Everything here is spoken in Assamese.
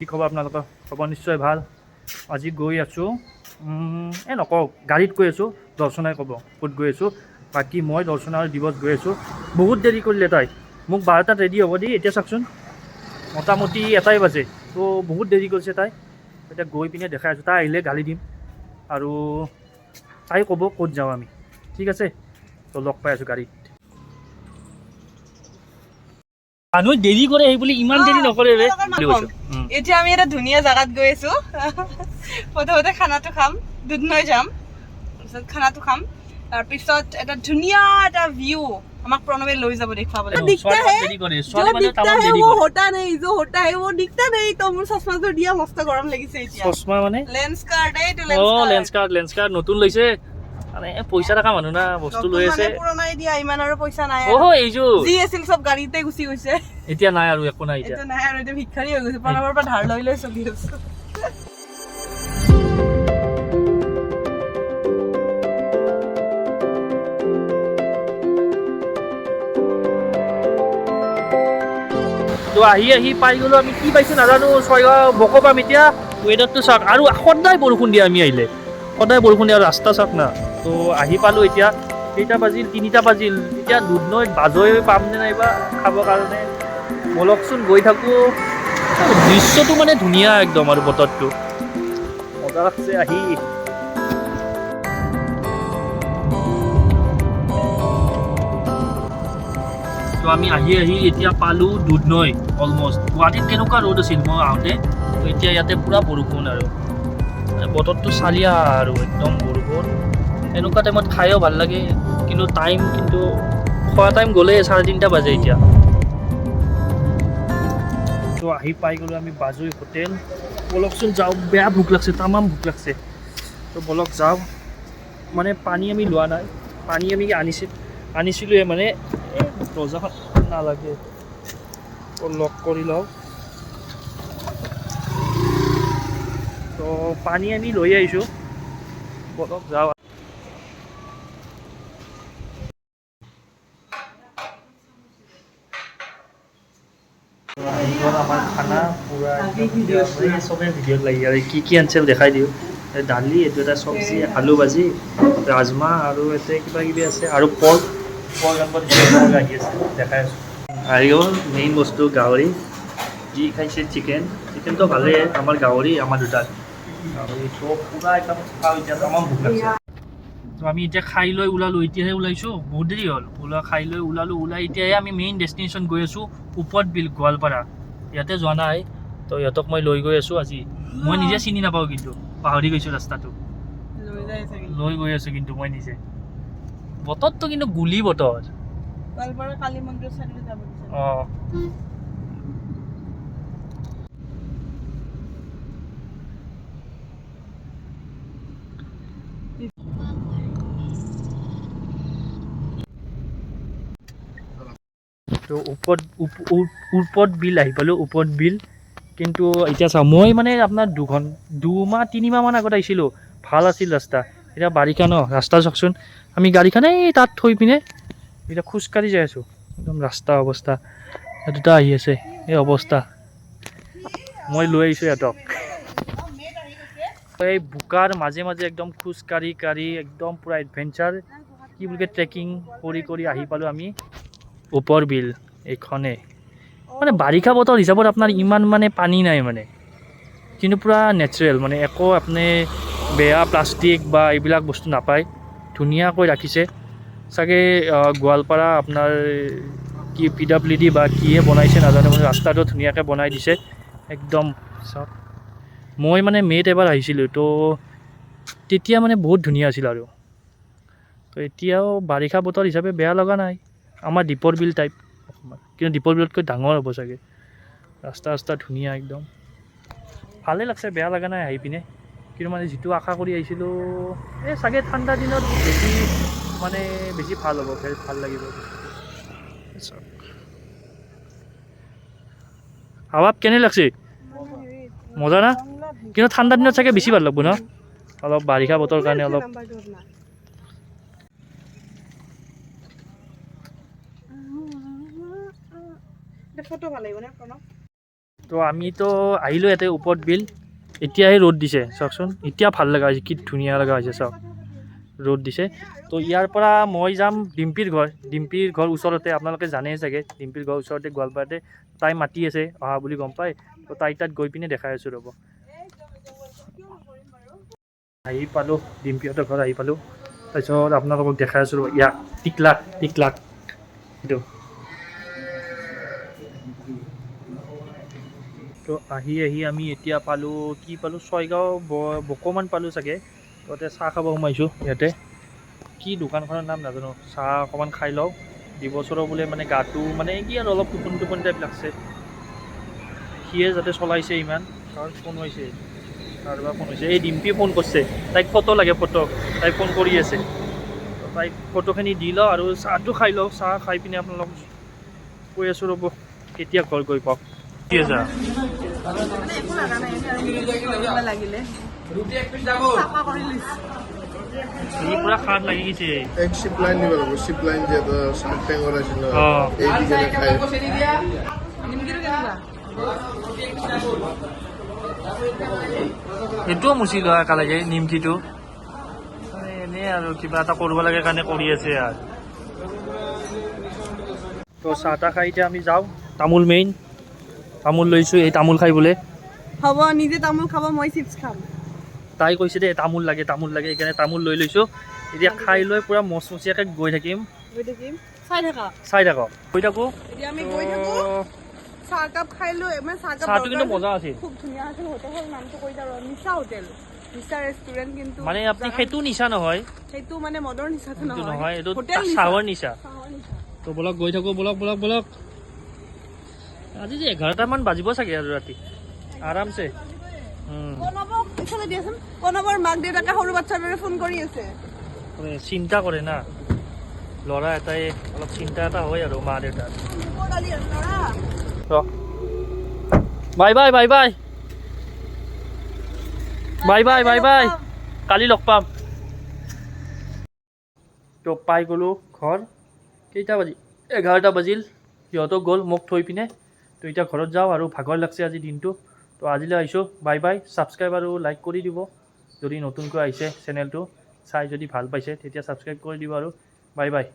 কি খবৰ আপোনালোকৰ? খবৰ নিশ্চয় ভাল। আজি গৈ আছোঁ নকওঁ, গাড়ীত গৈ আছোঁ। দৰ্শনাই ক'ব ক'ত গৈ আছোঁ। বাকী মই দৰ্শনা আৰু দিৱস গৈ আছোঁ। বহুত দেৰি কৰিলে তাই। মোক 12টাত ৰেডি হ'ব দেই। এতিয়া চাওকচোন মোটামুটি 1টাই বাজে। তো বহুত দেৰি কৰিছে তাই। এতিয়া গৈ পিনে দেখাই আছোঁ। তাই আহিলে গালি দিম আৰু তাই ক'ব ক'ত যাওঁ আমি। ঠিক আছে, তো লগ পাই আছোঁ গাড়ীত। মানুহ দেৰি কৰে এই বুলি ইমান দেৰি নকৰে ৰে। এতিয়া আমি এটা ধুনীয়া জাগাত গৈ আছো। প্ৰথমতে খানাটো খাম, দুধনৈ যাম, তাৰপিছত খানাটো খাম, তাৰপিছত এটা ধুনীয়া এটা ভিউ আমাক প্ৰণৱে লৈ যাব দেখুৱাবলৈ। दिखता है वो होता नहीं, जो होता है वो दिखता नहीं। तो মোৰ চশমাটো দিয়া মস্ত গৰম লাগিছে এতিয়া। চশমা মানে লেন্স কাৰ্ড এইটো লেন্স কাৰ্ড নতুন লৈছে। মানে পইচা থকা মানুহ না, বস্তু লৈ আছে। পুৰণাই দিয়া, ইমান আৰু পইচা নাই। এইযোৰ যি আছিল চব গাড়ীতে গুচি গৈছে। এতিয়া নাই আৰু একো নাই এতিয়া। এইটো নাই আৰু, এতিয়া ভিক্ষাৰী হৈ গৈছে। প্ৰণৱৰ পৰা ধাৰ লৈ লৈ চলি আছো। তো আহি পাই গ'লো। আমি কি পাইছোঁ নাজানো। ছয়গাঁও বক পাম এতিয়া। ৱেডাৰটো চাওক, আৰু সদায় বৰষুণ দিয়ে আমি আহিলে। সদায় বৰষুণ দিয়ে আৰু ৰাস্তা চাওক না। তো আহি পালোঁ এতিয়া। কেইটা বাজিল? 3টা বাজিল। এতিয়া দুধনৈত বাজৈ পামনে নাইবা খাবৰ কাৰণে। বলকচোন গৈ থাকোঁ। দৃশ্যটো মানে ধুনীয়া একদম, আৰু বতৰটো মজা লাগছে আহি। তো আমি আহি এতিয়া পালোঁ দুধনৈ অলমষ্ট। গুৱাহাটীত কেনেকুৱা ৰ'দ আছিল মই আহোঁতে, তো এতিয়া ইয়াতে পূৰা বৰষুণ আৰু বতৰটো চালিয়া আৰু একদম বৰষুণ। এনেকুৱা টাইমত খায়ো ভাল লাগে, কিন্তু খোৱা টাইম গ'লেই 3:30 বাজে এতিয়া। তো আহি পাই গ'লোঁ আমি বাজৈ হোটেল। বলকচোন যাওঁ, বেয়া ভোক লাগছে, তামাম ভোক লাগছে। তো বলক যাওঁ। মানে পানী আমি লোৱা নাই, পানী আমি আনিছিলোঁহে। মানে দৰ্জাখন নালাগে, তো লক কৰি লওঁ। তো পানী আমি লৈ আহিছোঁ, বলক যাওঁ। আমাৰ খানা পূৰা চবেই ভিডিঅ'ত লাগি আৰু কি আনিছে দেখাই দিওঁ। দালি, এইটো এটা চব্জি, আলু ভাজি, ৰাজমাহ আৰু ইয়াতে কিবা কিবি আছে, আৰু পৰ্ক আহি আছে, দেখাই আছোঁ। আহি গ'ল মেইন বস্তু, গাহৰি। যি খাইছে চিকেনটো ভালেই, আমাৰ গাহৰি, আমাৰ দুটাত গাহৰিটো পূৰা একদম খাওঁ। এতিয়া তামাম ভোক লাগছে। তো আমি এতিয়া খাই লৈ ওলালোঁ। এতিয়াহে ওলাইছোঁ, বহুত দেৰি হ'ল। খাই লৈ ওলাই এতিয়াহে আমি মেইন ডেষ্টিনেশ্যন গৈ আছোঁ, উৰপদ বিল, গোৱালপাৰা। ইয়াতে যোৱা নাই, তো ইহঁতক মই লৈ গৈ আছোঁ আজি। মই নিজে চিনি নাপাওঁ, কিন্তু পাহৰি গৈছোঁ ৰাস্তাটো। লৈ গৈ আছোঁ কিন্তু মই নিজে। বতৰটো কিন্তু গুলি বতৰ। গোৱালপাৰা কালী মন্দিৰ চাইডে যাব দিছে। তো উৰপদ বিল আহি পালোঁ, উৰপদ বিল। কিন্তু এতিয়া চাওঁ, মই মানে আপোনাৰ 2-3 মাহ আগত আহিছিলোঁ, ভাল আছিল ৰাস্তা। এতিয়া বাৰিষা ন, ৰাস্তা চাওকচোন। আমি গাড়ীখন তাত থৈ পিনে এতিয়া খোজকাঢ়ি যাই আছোঁ। একদম ৰাস্তা অৱস্থা, দুটা আহি আছে, এই অৱস্থা। মই লৈ আহিছোঁ সিহঁতক। এই বোকাৰ মাজে একদম খোজকাঢ়ি একদম পূৰা এডভেঞ্চাৰ, কি বুলি কয়, ট্ৰেকিং কৰি আহি পালোঁ আমি উৰপদ বিল। এইখনে মানে বাৰিষা বতৰ হিচাপত আপোনাৰ ইমান মানে পানী নাই মানে, কিন্তু পূৰা নেচাৰেল, মানে একো আপুনি বেয়া প্লাষ্টিক বা এইবিলাক বস্তু নাপায়। ধুনীয়াকৈ ৰাখিছে। চাগে গোৱালপাৰা আপোনাৰ কি PWD বা কিয়ে বনাইছে নাজানো, মানে ৰাস্তাটো ধুনীয়াকৈ বনাই দিছে একদম। চাওক, মই মানে মে'ত এবাৰ আহিছিলোঁ, তো তেতিয়া মানে বহুত ধুনীয়া আছিল আৰু। তো এতিয়াও বাৰিষা বতৰ হিচাপে বেয়া লগা নাই। আমাৰ দীপৰ বিল টাইপ অকণমান, কিন্তু দীপৰ বিলতকৈ ডাঙৰ হ'ব চাগে। ৰাস্তা ধুনীয়া একদম, ভালেই লাগছে, বেয়া লগা নাই আহি পিনে। কিন্তু মানে যিটো আশা কৰি আহিছিলোঁ, চাগে ঠাণ্ডা দিনত বেছি ভাল হ'ব, ভাল লাগিব। হাৱাত কেনে লাগছে? মজা না? কিন্তু ঠাণ্ডা দিনত চাগে বেছি ভাল লাগব ন, অলপ বাৰিষা বতৰ কাৰণে অলপ। ফটো ভাল লাগিব নে প্ৰণৱ? তো আমিতো আহিলোঁ ইয়াতে উৰপদ বিল এতিয়াহে ৰ'দ দিছে চাওকচোন এতিয়া ভাল লগা হৈছে কি ধুনীয়া লগা হৈছে চাওক ৰ'দ দিছে তো ইয়াৰ পৰা মই যাম ডিম্পিৰ ঘৰ ওচৰতে আপোনালোকে জানেই চাগে ডিম্পিৰ ঘৰ ওচৰতে গোৱালপাৰাতে তাই মাতি আছে অহা বুলি গম পাই তো তাই তাত গৈ পিনে দেখাই আছোঁ ৰ'ব আহি পালোঁ ডিম্পিহঁতৰ ঘৰ আহি পালোঁ তাৰপিছত আপোনালোকক দেখাই আছোঁ ৰ'ব ইয়াক টিকলাক সেইটো তো আহি আমি এতিয়া পালোঁ কি পালোঁ ছয়গাঁও বকমান পালোঁ চাগে তাতে চাহ খাব সোমাইছোঁ ইয়াতে কি দোকানখনৰ নাম নাজানো চাহ অকণমান খাই লওঁ দিৱসৰো বোলে মানে গাটো মানে কি আৰু অলপ টোপনি টাইপ লাগছে সিয়ে যাতে চলাইছে ইমান তাৰ ফোন হৈছে কাৰোবাৰ ফোন হৈছে এই ডিম্পি ফোন কৰিছে তাইক ফটো লাগে তাই ফোন কৰি আছে তাইক ফটোখিনি দি লওঁ আৰু চাহটো খাই লওঁ চাহ খাই পিনে আপোনালোক কৈ আছোঁ ৰ'ব কেতিয়া ঘৰ গৈ পাওক কি আছে সি পুৰা খাট লাগি গৈছে এক শিপ লাইন দিব লাগিব শিপ লাইন যে শাৰ্ক টেংকৰ আছিল এই দিনে খাই সেইটোও মুচি লোৱা একেলগে নিমকিটো মানে এনেই আৰু কিবা এটা কৰিব লাগে কাৰণে কৰি আছে আৰু তো চাহ তাহ খাই এতিয়া আমি যাওঁ তামোল মেইন তামোল লৈছোঁ এই তামোল খাই বোলে হ'ব নিজে তামোল খাব মই চিপছ খাম তাই কৈছে দে তামোল লাগে সেইকাৰণে তামোল লৈ লৈছোঁ এতিয়া খাই লৈ পূৰা মচমচীয়াকৈ গৈ থাকিম চাই থাকক গৈ থাকোঁ এতিয়া আমি গৈ থাকো চাহকাপ খাই লৈ মানে চাহটো কিন্তু মজা আছিল খুব ধুনীয়া আছিল হোটেলৰ নামটো কৈ যাওঁ নিচা হোটেল নিচা ৰেষ্টুৰেণ্ট কিন্তু মানে আপুনি সেইটো নিচা নহয় সেইটো মানে মদৰ নিচাটো সেইটো নহয় এইটো হোটেল চাহৰ নিচা চাহৰ নিচা তো বলক গৈ থাকোঁ বলক আজি যে 11টামান বাজিব চাগে আৰু ৰাতি আৰামছে প্ৰণৱৰ মাক দেউতাকে সৰু বাচ্ছাৰ দৰে ফোন কৰি আছে চিন্তা কৰে না ল'ৰা এটাই অলপ চিন্তা এটা হয় আৰু মা দেউতাৰ বাই কালি লগ পাম তো পাই গ'লোঁ ঘৰ কেইটা বাজি 11টা বাজিল সিহঁতক গ'ল মোক থৈ পিনে তো এতিয়া ঘৰত যাওঁ আৰু ভাগৰ লাগছে আজি দিনটো তো আজিলৈ আহিছোঁ বাই ছাবস্ক্ৰাইব আৰু লাইক কৰি দিব যদি নতুনকৈ আহিছে চেনেলটো চাই যদি ভাল পাইছে তেতিয়া ছাবস্ক্ৰাইব কৰি দিব আৰু বাই